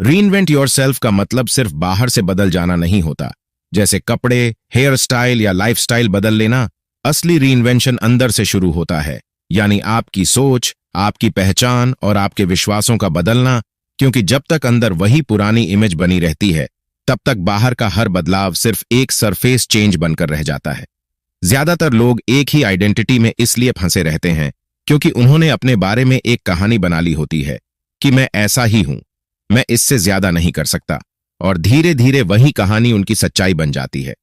Reinvent yourself का मतलब सिर्फ बाहर से बदल जाना नहीं होता, जैसे कपड़े, हेयर स्टाइल या लाइफस्टाइल बदल लेना। असली रीइन्वेंशन अंदर से शुरू होता है, यानी आपकी सोच, आपकी पहचान और आपके विश्वासों का बदलना। क्योंकि जब तक अंदर वही पुरानी इमेज बनी रहती है, तब तक बाहर का हर बदलाव सिर्फ एक सरफेस चेंज बनकर रह जाता है। ज्यादातर लोग एक ही आइडेंटिटी में इसलिए फंसे रहते हैं क्योंकि उन्होंने अपने बारे में एक कहानी बना ली होती है कि मैं ऐसा ही हूं, मैं इससे ज्यादा नहीं कर सकता, और धीरे धीरे वही कहानी उनकी सच्चाई बन जाती है।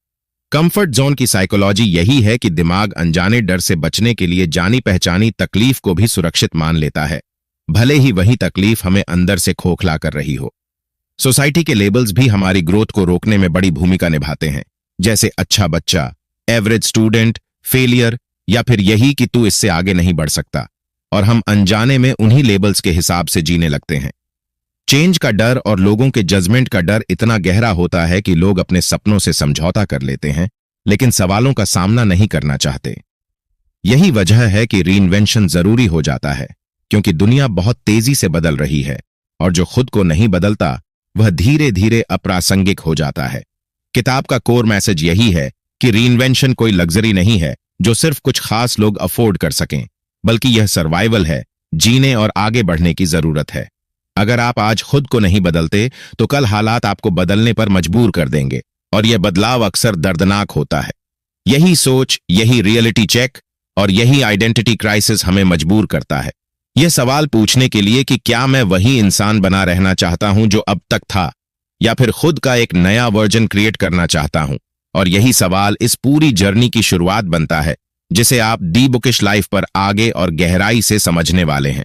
कंफर्ट जोन की साइकोलॉजी यही है कि दिमाग अनजाने डर से बचने के लिए जानी पहचानी तकलीफ को भी सुरक्षित मान लेता है, भले ही वही तकलीफ हमें अंदर से खोखला कर रही हो। सोसाइटी के लेबल्स भी हमारी ग्रोथ को रोकने में बड़ी भूमिका निभाते हैं, जैसे अच्छा बच्चा, एवरेज स्टूडेंट, फेलियर, या फिर यही कि तू इससे आगे नहीं बढ़ सकता, और हम अनजाने में उन्हीं लेबल्स के हिसाब से जीने लगते हैं। चेंज का डर और लोगों के जजमेंट का डर इतना गहरा होता है कि लोग अपने सपनों से समझौता कर लेते हैं, लेकिन सवालों का सामना नहीं करना चाहते। यही वजह है कि रीइन्वेंशन जरूरी हो जाता है, क्योंकि दुनिया बहुत तेजी से बदल रही है, और जो खुद को नहीं बदलता वह धीरे धीरे अप्रासंगिक हो जाता है। किताब का कोर मैसेज यही है कि रीइन्वेंशन कोई लग्जरी नहीं है जो सिर्फ कुछ खास लोग अफोर्ड कर सकें, बल्कि यह सर्वाइवल है, जीने और आगे बढ़ने की जरूरत है। अगर आप आज खुद को नहीं बदलते तो कल हालात आपको बदलने पर मजबूर कर देंगे, और यह बदलाव अक्सर दर्दनाक होता है। यही सोच, यही रियलिटी चेक और यही आइडेंटिटी क्राइसिस हमें मजबूर करता है यह सवाल पूछने के लिए कि क्या मैं वही इंसान बना रहना चाहता हूं जो अब तक था, या फिर खुद का एक नया वर्जन क्रिएट करना चाहता हूं। और यही सवाल इस पूरी जर्नी की शुरुआत बनता है, जिसे आप दी बुकिश लाइफ पर आगे और गहराई से समझने वाले हैं।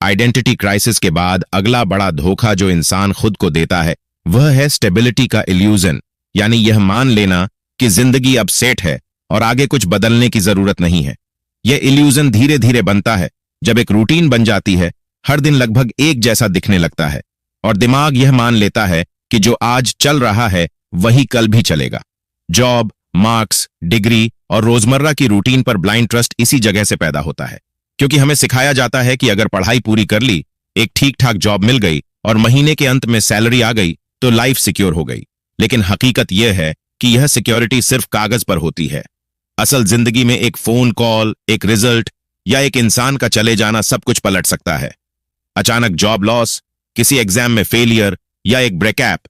आइडेंटिटी क्राइसिस के बाद अगला बड़ा धोखा जो इंसान खुद को देता है वह है स्टेबिलिटी का इल्यूजन, यानी यह मान लेना कि जिंदगी अब सेट है और आगे कुछ बदलने की जरूरत नहीं है। यह इल्यूजन धीरे धीरे बनता है जब एक रूटीन बन जाती है, हर दिन लगभग एक जैसा दिखने लगता है, और दिमाग यह मान लेता है कि जो आज चल रहा है वही कल भी चलेगा। जॉब, मार्क्स, डिग्री और रोजमर्रा की रूटीन पर ब्लाइंड ट्रस्ट इसी जगह से पैदा होता है, क्योंकि हमें सिखाया जाता है कि अगर पढ़ाई पूरी कर ली, एक ठीक ठाक जॉब मिल गई और महीने के अंत में सैलरी आ गई तो लाइफ सिक्योर हो गई। लेकिन हकीकत यह है कि यह सिक्योरिटी सिर्फ कागज पर होती है। असल जिंदगी में एक फोन कॉल, एक रिजल्ट या एक इंसान का चले जाना सब कुछ पलट सकता है। अचानक जॉब लॉस, किसी एग्जाम में फेलियर या एक ब्रेकअप,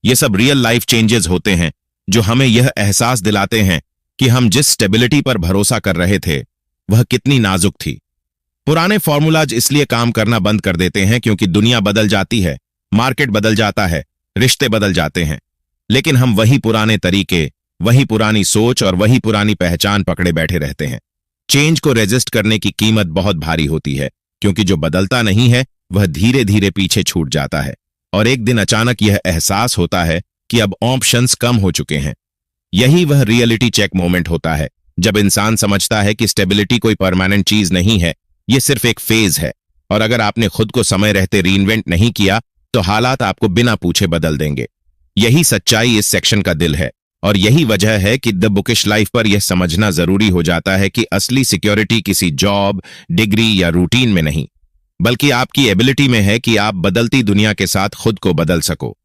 ये सब रियल लाइफ चेंजेस होते हैं जो हमें यह एहसास दिलाते हैं कि हम जिस स्टेबिलिटी पर भरोसा कर रहे थे वह कितनी नाजुक थी। पुराने फॉर्मूलाज इसलिए काम करना बंद कर देते हैं क्योंकि दुनिया बदल जाती है, मार्केट बदल जाता है, रिश्ते बदल जाते हैं, लेकिन हम वही पुराने तरीके, वही पुरानी सोच और वही पुरानी पहचान पकड़े बैठे रहते हैं। चेंज को रेजिस्ट करने की कीमत बहुत भारी होती है, क्योंकि जो बदलता नहीं है वह धीरे धीरे पीछे छूट जाता है, और एक दिन अचानक यह एहसास होता है कि अब ऑप्शंस कम हो चुके हैं। यही वह रियलिटी चेक मोमेंट होता है जब इंसान समझता है कि स्टेबिलिटी कोई परमानेंट चीज नहीं है, यह सिर्फ एक फेज है, और अगर आपने खुद को समय रहते रीइन्वेंट नहीं किया तो हालात आपको बिना पूछे बदल देंगे। यही सच्चाई इस सेक्शन का दिल है, और यही वजह है कि द बुकिश लाइफ पर यह समझना जरूरी हो जाता है कि असली सिक्योरिटी किसी जॉब, डिग्री या रूटीन में नहीं, बल्कि आपकी एबिलिटी में है कि आप बदलती दुनिया के साथ खुद को बदल सको।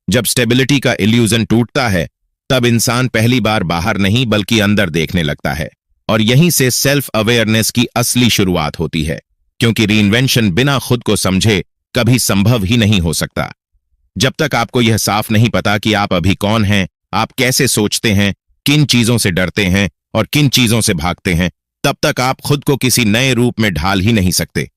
जब स्टेबिलिटी का इल्यूजन टूटता है तब इंसान पहली बार बाहर नहीं बल्कि अंदर देखने लगता है, और यहीं से सेल्फ अवेयरनेस की असली शुरुआत होती है, क्योंकि रीइन्वेंशन बिना खुद को समझे कभी संभव ही नहीं हो सकता। जब तक आपको यह साफ नहीं पता कि आप अभी कौन हैं, आप कैसे सोचते हैं, किन चीजों से डरते हैं और किन चीजों से भागते हैं, तब तक आप खुद को किसी नए रूप में ढाल ही नहीं सकते।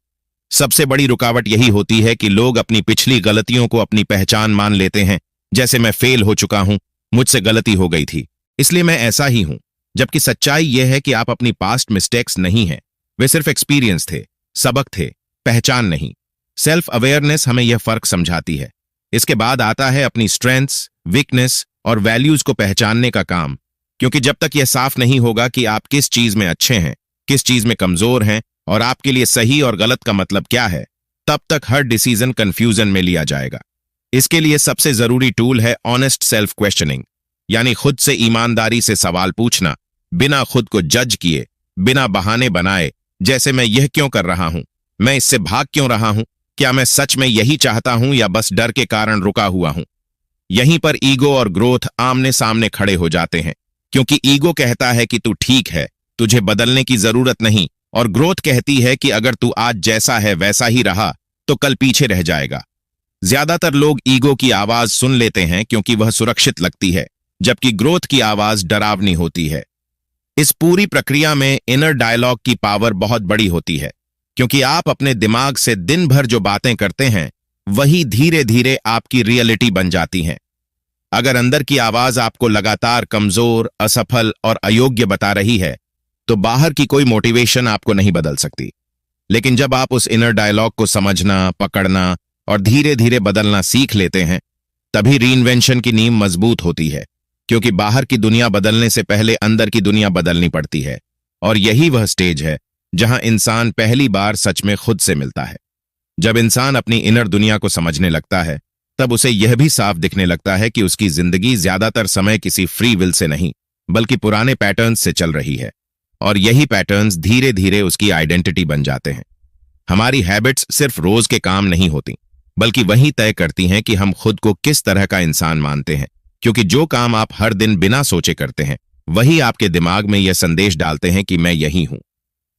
सबसे बड़ी रुकावट यही होती है कि लोग अपनी पिछली गलतियों को अपनी पहचान मान लेते हैं, जैसे मैं फेल हो चुका हूं, मुझसे गलती हो गई थी, इसलिए मैं ऐसा ही हूं। जबकि सच्चाई यह है कि आप अपनी पास्ट मिस्टेक्स नहीं हैं, वे सिर्फ एक्सपीरियंस थे, सबक थे, पहचान नहीं। सेल्फ अवेयरनेस हमें यह फर्क समझाती है। इसके बाद आता है अपनी स्ट्रेंथ्स, वीकनेस और वैल्यूज को पहचानने का काम, क्योंकि जब तक यह साफ नहीं होगा कि आप किस चीज में अच्छे हैं, किस चीज में कमजोर हैं और आपके लिए सही और गलत का मतलब क्या है, तब तक हर डिसीजन कंफ्यूजन में लिया जाएगा। इसके लिए सबसे जरूरी टूल है ऑनेस्ट सेल्फ क्वेश्चनिंग, यानी खुद से ईमानदारी से सवाल पूछना, बिना खुद को जज किए, बिना बहाने बनाए, जैसे मैं यह क्यों कर रहा हूं, मैं इससे भाग क्यों रहा हूं, क्या मैं सच में यही चाहता हूं या बस डर के कारण रुका हुआ हूं? यहीं पर ईगो और ग्रोथ आमने सामने खड़े हो जाते हैं, क्योंकि ईगो कहता है कि तू ठीक है, तुझे बदलने की जरूरत नहीं, और ग्रोथ कहती है कि अगर तू आज जैसा है वैसा ही रहा तो कल पीछे रह जाएगा। ज्यादातर लोग ईगो की आवाज सुन लेते हैं क्योंकि वह सुरक्षित लगती है, जबकि ग्रोथ की आवाज डरावनी होती है। इस पूरी प्रक्रिया में इनर डायलॉग की पावर बहुत बड़ी होती है, क्योंकि आप अपने दिमाग से दिन भर जो बातें करते हैं वही धीरे धीरे आपकी रियलिटी बन जाती हैं। अगर अंदर की आवाज आपको लगातार कमजोर, असफल और अयोग्य बता रही है, तो बाहर की कोई मोटिवेशन आपको नहीं बदल सकती। लेकिन जब आप उस इनर डायलॉग को समझना, पकड़ना और धीरे धीरे बदलना सीख लेते हैं, तभी रीइन्वेंशन की नींव मजबूत होती है, क्योंकि बाहर की दुनिया बदलने से पहले अंदर की दुनिया बदलनी पड़ती है। और यही वह स्टेज है जहां इंसान पहली बार सच में खुद से मिलता है। जब इंसान अपनी इनर दुनिया को समझने लगता है, तब उसे यह भी साफ दिखने लगता है कि उसकी जिंदगी ज्यादातर समय किसी फ्री विल से नहीं, बल्कि पुराने पैटर्न्स से चल रही है। और यही पैटर्न्स धीरे धीरे उसकी आइडेंटिटी बन जाते हैं। हमारी हैबिट्स सिर्फ रोज के काम नहीं होती, बल्कि वही तय करती हैं कि हम खुद को किस तरह का इंसान मानते हैं, क्योंकि जो काम आप हर दिन बिना सोचे करते हैं, वही आपके दिमाग में यह संदेश डालते हैं कि मैं यही हूं।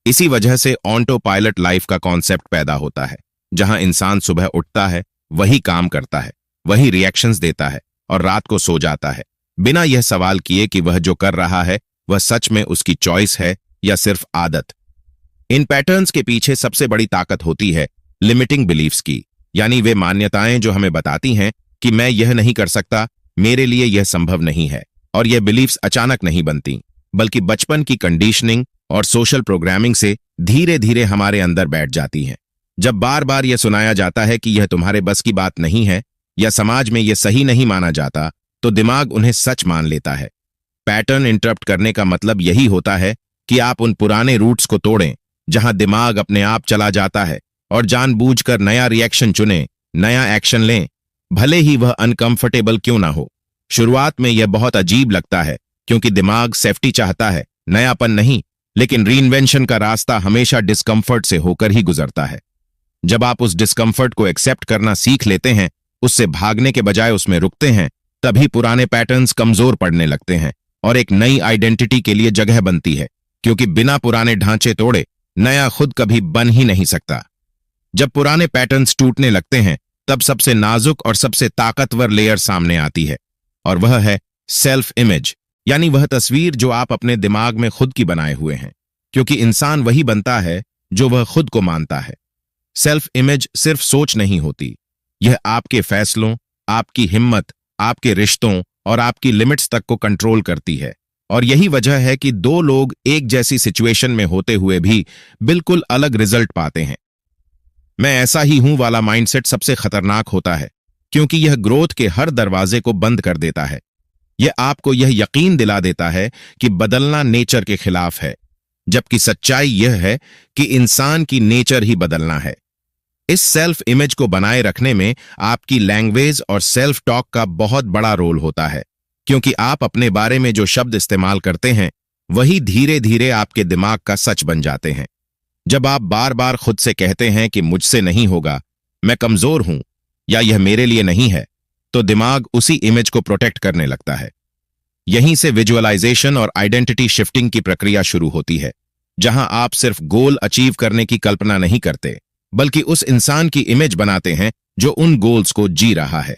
इसी वजह से ऑटो पायलट लाइफ का कॉन्सेप्ट पैदा होता है, जहां इंसान सुबह उठता है, वही काम करता है, वही रिएक्शंस देता है और रात को सो जाता है, बिना यह सवाल किए कि वह जो कर रहा है वह सच में उसकी चॉइस है या सिर्फ आदत। इन पैटर्न्स के पीछे सबसे बड़ी ताकत होती है लिमिटिंग बिलीफ्स की, यानी वे मान्यताएं जो हमें बताती हैं कि मैं यह नहीं कर सकता, मेरे लिए यह संभव नहीं है। और यह बिलीफ्स अचानक नहीं बनती, बल्कि बचपन की कंडीशनिंग और सोशल प्रोग्रामिंग से धीरे धीरे हमारे अंदर बैठ जाती हैं। जब बार बार यह सुनाया जाता है कि यह तुम्हारे बस की बात नहीं है या समाज में यह सही नहीं माना जाता, तो दिमाग उन्हें सच मान लेता है। पैटर्न इंटरप्ट करने का मतलब यही होता है कि आप उन पुराने रूट्स को तोड़ें, जहां दिमाग अपने आप चला जाता है और जानबूझकर नया रिएक्शन चुने, नया एक्शन लें, भले ही वह अनकंफर्टेबल क्यों ना हो। शुरुआत में यह बहुत अजीब लगता है, क्योंकि दिमाग सेफ्टी चाहता है, नयापन नहीं। लेकिन रीइन्वेंशन का रास्ता हमेशा डिस्कम्फर्ट से होकर ही गुजरता है। जब आप उस डिस्कम्फर्ट को एक्सेप्ट करना सीख लेते हैं, उससे भागने के बजाय उसमें रुकते हैं, तभी पुराने पैटर्न्स कमजोर पड़ने लगते हैं और एक नई आइडेंटिटी के लिए जगह बनती है, क्योंकि बिना पुराने ढांचे तोड़े नया खुद कभी बन ही नहीं सकता। जब पुराने पैटर्न्स टूटने लगते हैं, तब सबसे नाजुक और सबसे ताकतवर लेयर सामने आती है, और वह है सेल्फ इमेज, यानी वह तस्वीर जो आप अपने दिमाग में खुद की बनाए हुए हैं, क्योंकि इंसान वही बनता है जो वह खुद को मानता है। सेल्फ इमेज सिर्फ सोच नहीं होती, यह आपके फैसलों, आपकी हिम्मत, आपके रिश्तों और आपकी लिमिट्स तक को कंट्रोल करती है। और यही वजह है कि दो लोग एक जैसी सिचुएशन में होते हुए भी बिल्कुल अलग रिजल्ट पाते हैं। मैं ऐसा ही हूं वाला माइंडसेट सबसे खतरनाक होता है, क्योंकि यह ग्रोथ के हर दरवाजे को बंद कर देता है। यह आपको यह यकीन दिला देता है कि बदलना नेचर के खिलाफ है, जबकि सच्चाई यह है कि इंसान की नेचर ही बदलना है। इस सेल्फ इमेज को बनाए रखने में आपकी लैंग्वेज और सेल्फ टॉक का बहुत बड़ा रोल होता है, क्योंकि आप अपने बारे में जो शब्द इस्तेमाल करते हैं वही धीरे धीरे आपके दिमाग का सच बन जाते हैं। जब आप बार बार खुद से कहते हैं कि मुझसे नहीं होगा, मैं कमजोर हूं या यह मेरे लिए नहीं है, तो दिमाग उसी इमेज को प्रोटेक्ट करने लगता है। यहीं से विजुअलाइजेशन और आइडेंटिटी शिफ्टिंग की प्रक्रिया शुरू होती है, जहां आप सिर्फ गोल अचीव करने की कल्पना नहीं करते, बल्कि उस इंसान की इमेज बनाते हैं जो उन गोल्स को जी रहा है।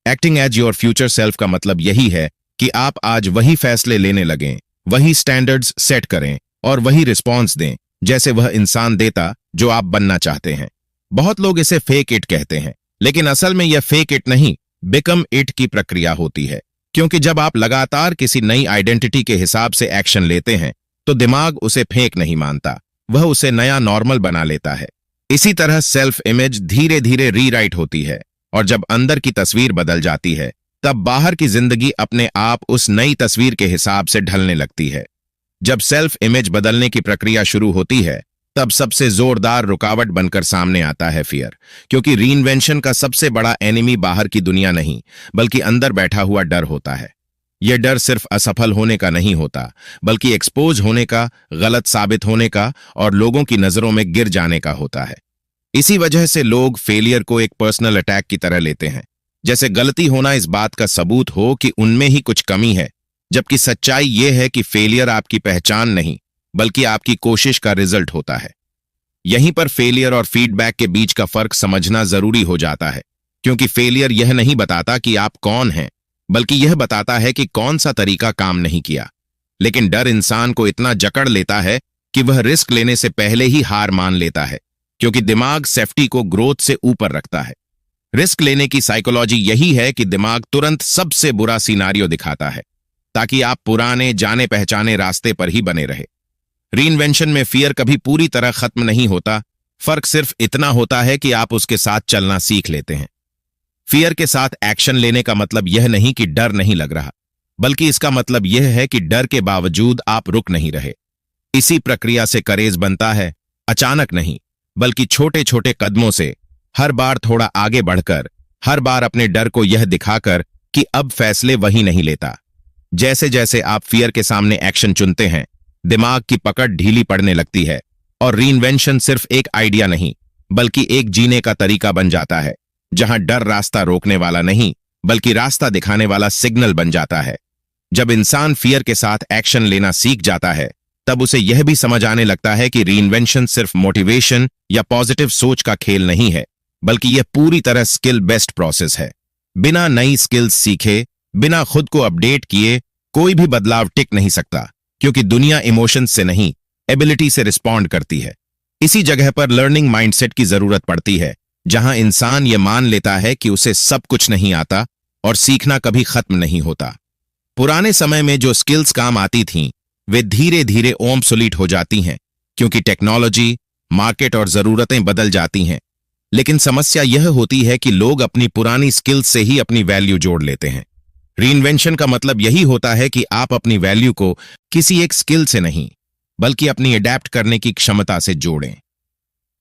Acting as your future self का मतलब यही है कि आप आज वही फैसले लेने लगें, वही स्टैंडर्ड्स सेट करें और वही रिस्पॉन्स दें जैसे वह इंसान देता जो आप बनना चाहते हैं। बहुत लोग इसे फेक इट कहते हैं, लेकिन असल में यह फेक इट नहीं, बिकम इट की प्रक्रिया होती है। क्योंकि जब आप लगातार किसी नई आइडेंटिटी के हिसाब से एक्शन लेते हैं, तो दिमाग उसे फेक नहीं मानता, वह उसे नया नॉर्मल बना लेता है। इसी तरह सेल्फ इमेज धीरे धीरे रीराइट होती है, और जब अंदर की तस्वीर बदल जाती है, तब बाहर की जिंदगी अपने आप उस नई तस्वीर के हिसाब से ढलने लगती है। जब सेल्फ इमेज बदलने की प्रक्रिया शुरू होती है, तब सबसे जोरदार रुकावट बनकर सामने आता है फियर, क्योंकि रीइन्वेंशन का सबसे बड़ा एनिमी बाहर की दुनिया नहीं, बल्कि अंदर बैठा हुआ डर होता है। यह डर सिर्फ असफल होने का नहीं होता, बल्कि एक्सपोज होने का, गलत साबित होने का और लोगों की नजरों में गिर जाने का होता है। इसी वजह से लोग फेलियर को एक पर्सनल अटैक की तरह लेते हैं, जैसे गलती होना इस बात का सबूत हो कि उनमें ही कुछ कमी है, जबकि सच्चाई यह है कि फेलियर आपकी पहचान नहीं बल्कि आपकी कोशिश का रिजल्ट होता है। यहीं पर फेलियर और फीडबैक के बीच का फर्क समझना जरूरी हो जाता है, क्योंकि फेलियर यह नहीं बताता कि आप कौन हैं, बल्कि यह बताता है कि कौन सा तरीका काम नहीं किया। लेकिन डर इंसान को इतना जकड़ लेता है कि वह रिस्क लेने से पहले ही हार मान लेता है, क्योंकि दिमाग सेफ्टी को ग्रोथ से ऊपर रखता है। रिस्क लेने की साइकोलॉजी यही है कि दिमाग तुरंत सबसे बुरा सिनारियो दिखाता है ताकि आप पुराने जाने पहचाने रास्ते पर ही बने रहे। रीइन्वेंशन में फियर कभी पूरी तरह खत्म नहीं होता, फर्क सिर्फ इतना होता है कि आप उसके साथ चलना सीख लेते हैं। फियर के साथ एक्शन लेने का मतलब यह नहीं कि डर नहीं लग रहा, बल्कि इसका मतलब यह है कि डर के बावजूद आप रुक नहीं रहे। इसी प्रक्रिया से करेज बनता है, अचानक नहीं बल्कि छोटे छोटे कदमों से, हर बार थोड़ा आगे बढ़कर, हर बार अपने डर को यह दिखाकर कि अब फैसले वही नहीं लेता। जैसे जैसे आप फियर के सामने एक्शन चुनते हैं, दिमाग की पकड़ ढीली पड़ने लगती है और रीइन्वेंशन सिर्फ एक आइडिया नहीं बल्कि एक जीने का तरीका बन जाता है, जहां डर रास्ता रोकने वाला नहीं बल्कि रास्ता दिखाने वाला सिग्नल बन जाता है। जब इंसान फियर के साथ एक्शन लेना सीख जाता है, तब उसे यह भी समझ आने लगता है कि रीइन्वेंशन सिर्फ मोटिवेशन या पॉजिटिव सोच का खेल नहीं है, बल्कि यह पूरी तरह स्किल बेस्ड प्रोसेस है। बिना नई स्किल्स सीखे, बिना खुद को अपडेट किए कोई भी बदलाव टिक नहीं सकता, क्योंकि दुनिया इमोशंस से नहीं, एबिलिटी से रिस्पॉन्ड करती है। इसी जगह पर लर्निंग माइंडसेट की जरूरत पड़ती है, जहां इंसान यह मान लेता है कि उसे सब कुछ नहीं आता और सीखना कभी खत्म नहीं होता। पुराने समय में जो स्किल्स काम आती थीं, वे धीरे धीरे ऑब्सोलीट हो जाती हैं, क्योंकि टेक्नोलॉजी, मार्केट और जरूरतें बदल जाती हैं। लेकिन समस्या यह होती है कि लोग अपनी पुरानी स्किल्स से ही अपनी वैल्यू जोड़ लेते हैं। रीइन्वेंशन का मतलब यही होता है कि आप अपनी वैल्यू को किसी एक स्किल से नहीं बल्कि अपनी अडेप्ट करने की क्षमता से जोड़ें।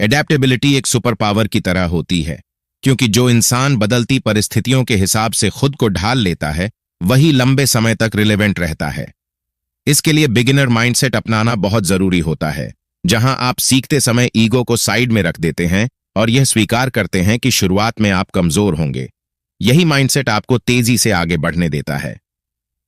एडेप्टेबिलिटी एक सुपर पावर की तरह होती है, क्योंकि जो इंसान बदलती परिस्थितियों के हिसाब से खुद को ढाल लेता है, वही लंबे समय तक रिलेवेंट रहता है। इसके लिए बिगिनर माइंडसेट अपनाना बहुत जरूरी होता है, जहां आप सीखते समय ईगो को साइड में रख देते हैं और यह स्वीकार करते हैं कि शुरुआत में आप कमजोर होंगे। यही माइंडसेट आपको तेजी से आगे बढ़ने देता है।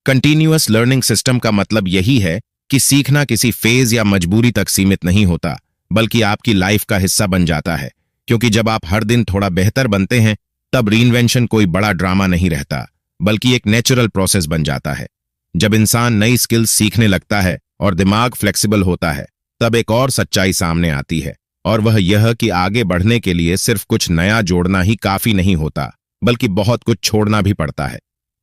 कंटिन्यूअस लर्निंग सिस्टम का मतलब यही है कि सीखना किसी फेज या मजबूरी तक सीमित नहीं होता, बल्कि आपकी लाइफ का हिस्सा बन जाता है, क्योंकि जब आप हर दिन थोड़ा बेहतर बनते हैं, तब रीइन्वेंशन कोई बड़ा ड्रामा नहीं रहता, बल्कि एक नेचुरल प्रोसेस बन जाता है। जब इंसान नई स्किल्स सीखने लगता है और दिमाग फ्लेक्सिबल होता है, तब एक और सच्चाई सामने आती है, और वह यह कि आगे बढ़ने के लिए सिर्फ कुछ नया जोड़ना ही काफी नहीं होता, बल्कि बहुत कुछ छोड़ना भी पड़ता है।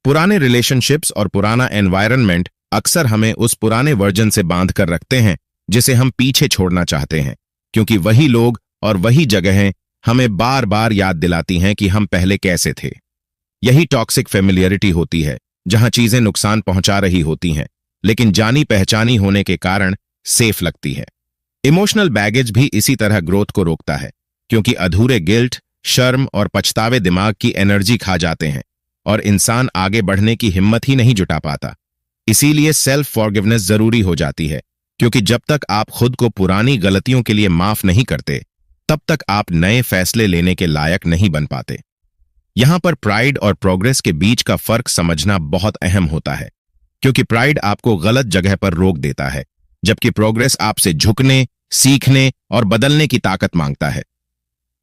पुराने रिलेशनशिप्स और पुराना एनवायरनमेंट अक्सर हमें उस पुराने वर्जन से बांध कर रखते हैं जिसे हम पीछे छोड़ना चाहते हैं, क्योंकि वही लोग और वही जगहें हमें बार बार याद दिलाती हैं कि हम पहले कैसे थे। यही टॉक्सिक फेमिलियरिटी होती है, जहां चीजें नुकसान पहुंचा रही होती हैं, लेकिन जानी पहचानी होने के कारण सेफ लगती है। इमोशनल बैगेज भी इसी तरह ग्रोथ को रोकता है, क्योंकि अधूरे गिल्ट, शर्म और पछतावे दिमाग की एनर्जी खा जाते हैं और इंसान आगे बढ़ने की हिम्मत ही नहीं जुटा पाता। इसीलिए सेल्फ फॉरगिवनेस जरूरी हो जाती है, क्योंकि जब तक आप खुद को पुरानी गलतियों के लिए माफ नहीं करते, तब तक आप नए फैसले लेने के लायक नहीं बन पाते। यहां पर प्राइड और प्रोग्रेस के बीच का फर्क समझना बहुत अहम होता है, क्योंकि प्राइड आपको गलत जगह पर रोक देता है, जबकि प्रोग्रेस आपसे झुकने, सीखने और बदलने की ताकत मांगता है।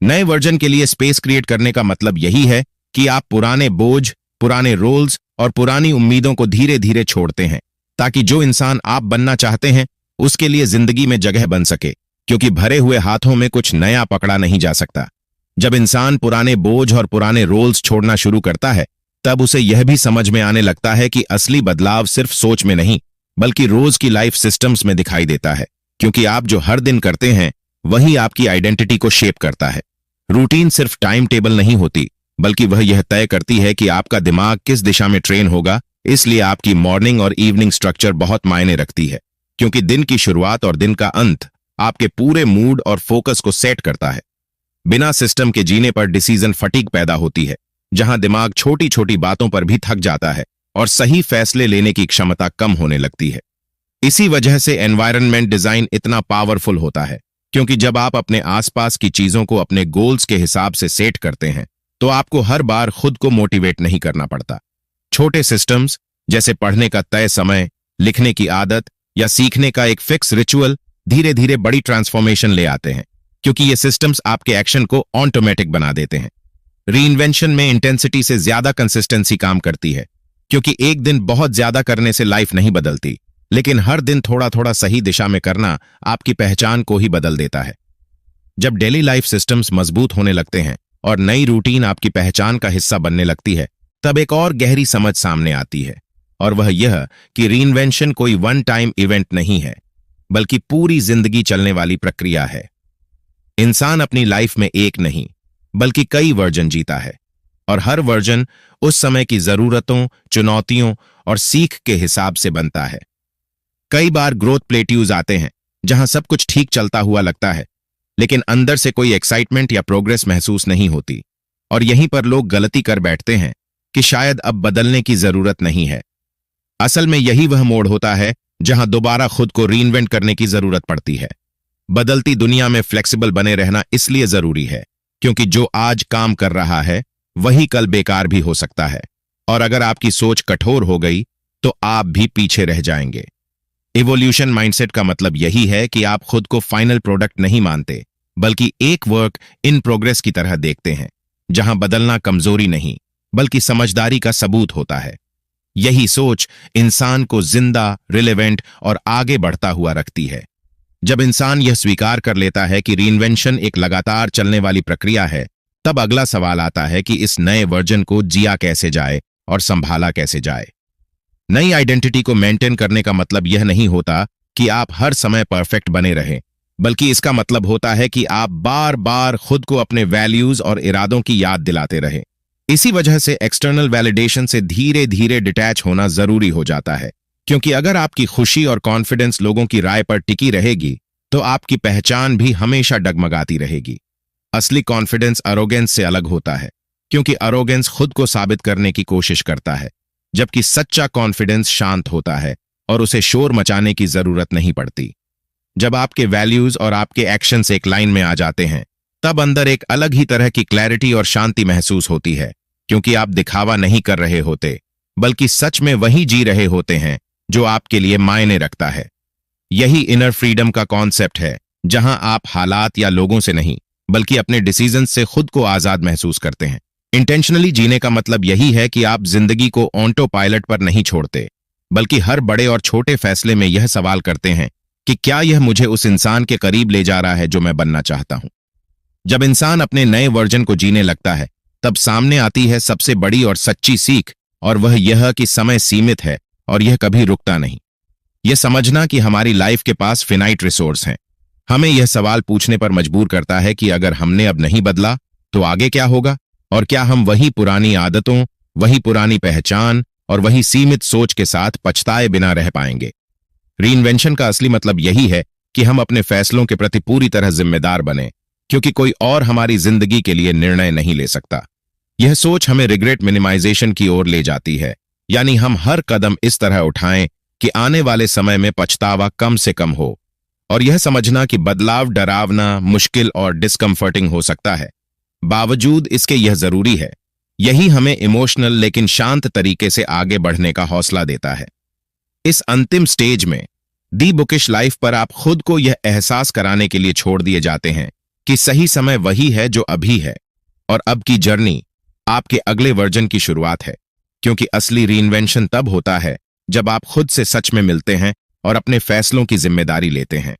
नए वर्जन के लिए स्पेस क्रिएट करने का मतलब यही है कि आप पुराने बोझ, पुराने रोल्स और पुरानी उम्मीदों को धीरे धीरे छोड़ते हैं, ताकि जो इंसान आप बनना चाहते हैं उसके लिए जिंदगी में जगह बन सके, क्योंकि भरे हुए हाथों में कुछ नया पकड़ा नहीं जा सकता। जब इंसान पुराने बोझ और पुराने रोल्स छोड़ना शुरू करता है, तब उसे यह भी समझ में आने लगता है कि असली बदलाव सिर्फ सोच में नहीं, बल्कि रोज की लाइफ सिस्टम्स में दिखाई देता है, क्योंकि आप जो हर दिन करते हैं वही आपकी आइडेंटिटी को शेप करता है। रूटीन सिर्फ टाइम टेबल नहीं होती, बल्कि वह यह तय करती है कि आपका दिमाग किस दिशा में ट्रेन होगा। इसलिए आपकी मॉर्निंग और इवनिंग स्ट्रक्चर बहुत मायने रखती है, क्योंकि दिन की शुरुआत और दिन का अंत आपके पूरे मूड और फोकस को सेट करता है। बिना सिस्टम के जीने पर डिसीजन फटीग पैदा होती है, जहां दिमाग छोटी छोटी बातों पर भी थक जाता है और सही फैसले लेने की क्षमता कम होने लगती है। इसी वजह से एनवायरनमेंट डिजाइन इतना पावरफुल होता है, क्योंकि जब आप अपने आसपास की चीजों को अपने गोल्स के हिसाब से सेट करते हैं तो आपको हर बार खुद को मोटिवेट नहीं करना पड़ता। छोटे सिस्टम्स जैसे पढ़ने का तय समय, लिखने की आदत या सीखने का एक फिक्स रिचुअल धीरे धीरे बड़ी ट्रांसफॉर्मेशन ले आते हैं, क्योंकि ये सिस्टम्स आपके एक्शन को ऑटोमेटिक बना देते हैं। रीइन्वेंशन में इंटेंसिटी से ज्यादा कंसिस्टेंसी काम करती है, क्योंकि एक दिन बहुत ज्यादा करने से लाइफ नहीं बदलती, लेकिन हर दिन थोड़ा थोड़ा सही दिशा में करना आपकी पहचान को ही बदल देता है। जब डेली लाइफ सिस्टम्स मजबूत होने लगते हैं और नई रूटीन आपकी पहचान का हिस्सा बनने लगती है, तब एक और गहरी समझ सामने आती है, और वह यह कि रीइन्वेंशन कोई वन टाइम इवेंट नहीं है, बल्कि पूरी जिंदगी चलने वाली प्रक्रिया है। इंसान अपनी लाइफ में एक नहीं बल्कि कई वर्जन जीता है, और हर वर्जन उस समय की जरूरतों, चुनौतियों और सीख के हिसाब से बनता है। कई बार ग्रोथ प्लेट्यूज आते हैं जहां सब कुछ ठीक चलता हुआ लगता है, लेकिन अंदर से कोई एक्साइटमेंट या प्रोग्रेस महसूस नहीं होती, और यहीं पर लोग गलती कर बैठते हैं कि शायद अब बदलने की जरूरत नहीं है। असल में यही वह मोड़ होता है जहां दोबारा खुद को रीइन्वेंट करने की जरूरत पड़ती है। बदलती दुनिया में फ्लेक्सिबल बने रहना इसलिए जरूरी है क्योंकि जो आज काम कर रहा है वही कल बेकार भी हो सकता है, और अगर आपकी सोच कठोर हो गई तो आप भी पीछे रह जाएंगे। इवोल्यूशन माइंडसेट का मतलब यही है कि आप खुद को फाइनल प्रोडक्ट नहीं मानते, बल्कि एक वर्क इन प्रोग्रेस की तरह देखते हैं, जहां बदलना कमजोरी नहीं बल्कि समझदारी का सबूत होता है। यही सोच इंसान को जिंदा, रिलेवेंट और आगे बढ़ता हुआ रखती है। जब इंसान यह स्वीकार कर लेता है कि रीइन्वेंशन एक लगातार चलने वाली प्रक्रिया है, तब अगला सवाल आता है कि इस नए वर्जन को जिया कैसे जाए और संभाला कैसे जाए। नई आइडेंटिटी को मेंटेन करने का मतलब यह नहीं होता कि आप हर समय परफेक्ट बने रहें, बल्कि इसका मतलब होता है कि आप बार बार खुद को अपने वैल्यूज और इरादों की याद दिलाते रहें। इसी वजह से एक्सटर्नल वैलिडेशन से धीरे धीरे डिटैच होना जरूरी हो जाता है, क्योंकि अगर आपकी खुशी और कॉन्फिडेंस लोगों की राय पर टिकी रहेगी तो आपकी पहचान भी हमेशा डगमगाती रहेगी। असली कॉन्फिडेंस अरोगेंस से अलग होता है, क्योंकि अरोगेंस खुद को साबित करने की कोशिश करता है, जबकि सच्चा कॉन्फिडेंस शांत होता है और उसे शोर मचाने की जरूरत नहीं पड़ती। जब आपके वैल्यूज और आपके एक्शंस एक लाइन में आ जाते हैं, तब अंदर एक अलग ही तरह की क्लैरिटी और शांति महसूस होती है, क्योंकि आप दिखावा नहीं कर रहे होते, बल्कि सच में वही जी रहे होते हैं जो आपके लिए मायने रखता है। यही इनर फ्रीडम का कॉन्सेप्ट है, जहां आप हालात या लोगों से नहीं बल्कि अपने डिसीजंस से खुद को आजाद महसूस करते हैं। इंटेंशनली जीने का मतलब यही है कि आप जिंदगी को ऑटो पायलट पर नहीं छोड़ते, बल्कि हर बड़े और छोटे फैसले में यह सवाल करते हैं कि क्या यह मुझे उस इंसान के करीब ले जा रहा है जो मैं बनना चाहता हूं। जब इंसान अपने नए वर्जन को जीने लगता है, तब सामने आती है सबसे बड़ी और सच्ची सीख, और वह यह कि समय सीमित है और यह कभी रुकता नहीं। यह समझना कि हमारी लाइफ के पास फिनाइट रिसोर्स हैं, हमें यह सवाल पूछने पर मजबूर करता है कि अगर हमने अब नहीं बदला तो आगे क्या होगा, और क्या हम वही पुरानी आदतों, वही पुरानी पहचान और वही सीमित सोच के साथ पछताए बिना रह पाएंगे। रीइन्वेंशन का असली मतलब यही है कि हम अपने फैसलों के प्रति पूरी तरह जिम्मेदार बने, क्योंकि कोई और हमारी जिंदगी के लिए निर्णय नहीं ले सकता। यह सोच हमें रिग्रेट मिनिमाइजेशन की ओर ले जाती है, यानी हम हर कदम इस तरह उठाएं कि आने वाले समय में पछतावा कम से कम हो, और यह समझना कि बदलाव डरावना, मुश्किल और डिस्कम्फर्टिंग हो सकता है, बावजूद इसके यह जरूरी है। यही हमें इमोशनल लेकिन शांत तरीके से आगे बढ़ने का हौसला देता है। इस अंतिम स्टेज में दी बुकिश लाइफ पर आप खुद को यह एहसास कराने के लिए छोड़ दिए जाते हैं कि सही समय वही है जो अभी है, और अब की जर्नी आपके अगले वर्जन की शुरुआत है, क्योंकि असली रीइन्वेंशन तब होता है जब आप खुद से सच में मिलते हैं और अपने फैसलों की जिम्मेदारी लेते हैं।